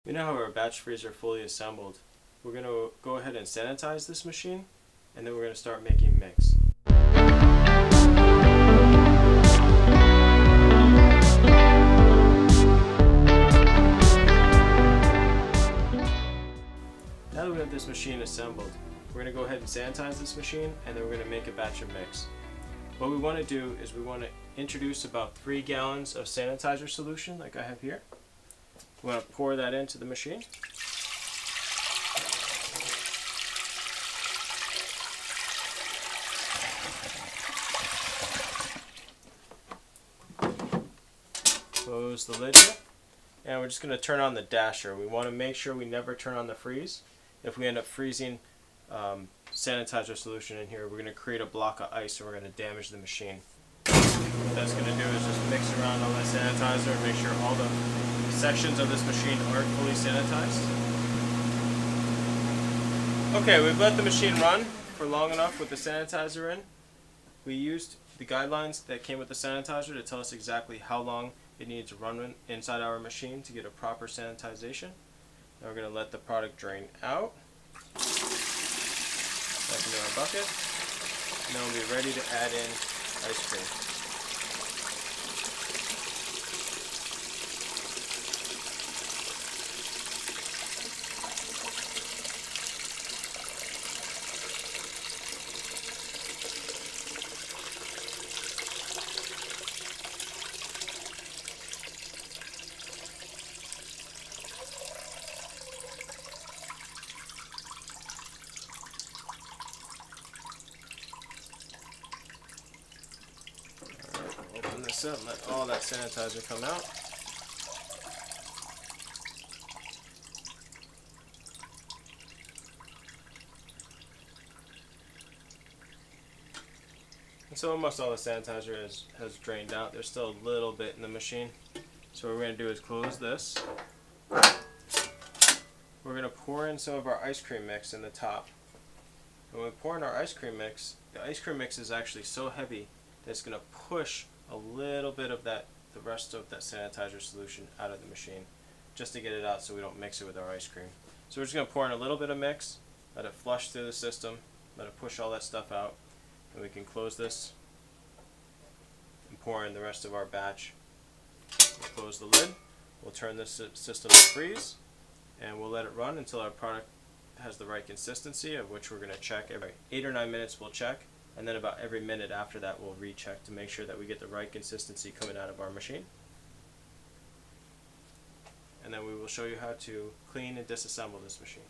We now have our batch freezer fully assembled. We're going to go ahead and sanitize this machine, and then we're going to start making mix. Now that we have this machine assembled, we're going to go ahead and sanitize this machine, and then we're going to make a batch of mix. What we want to do is we want to introduce about 3 gallons of sanitizer solution like I have here. We want to pour that into the machine. Close the lid here. And we're just going to turn on the dasher. We want to make sure we never turn on the freeze. If we end up freezing sanitizer solution in here, we're going to create a block of ice and we're going to damage the machine. What that's going to do is just mix around all that sanitizer and make sure all the sections of this machine aren't fully sanitized. Okay, we've let the machine run for long enough with the sanitizer in. We used the guidelines that came with the sanitizer to tell us exactly how long it needs to run inside our machine to get a proper sanitization. Now we're going to let the product drain out. Back into our bucket. And then we'll be ready to add in ice cream. Open this up and let all that sanitizer come out. And so almost all the sanitizer has drained out. There's still a little bit in the machine. So what we're going to do is close this. We're going to pour in some of our ice cream mix in the top. When we pour in our ice cream mix, the ice cream mix is actually so heavy that it's going to push a little bit of the rest of that sanitizer solution out of the machine, just to get it out so we don't mix it with our ice cream. So we're just going to pour in a little bit of mix, let it flush through the system, let it push all that stuff out, and we can close this and pour in the rest of our batch. We'll close the lid, we'll turn this system to freeze, and we'll let it run until our product has the right consistency, of which we're going to check every 8 or 9 minutes. We'll check, and then about every minute after that we'll recheck to make sure that we get the right consistency coming out of our machine. And then we will show you how to clean and disassemble this machine.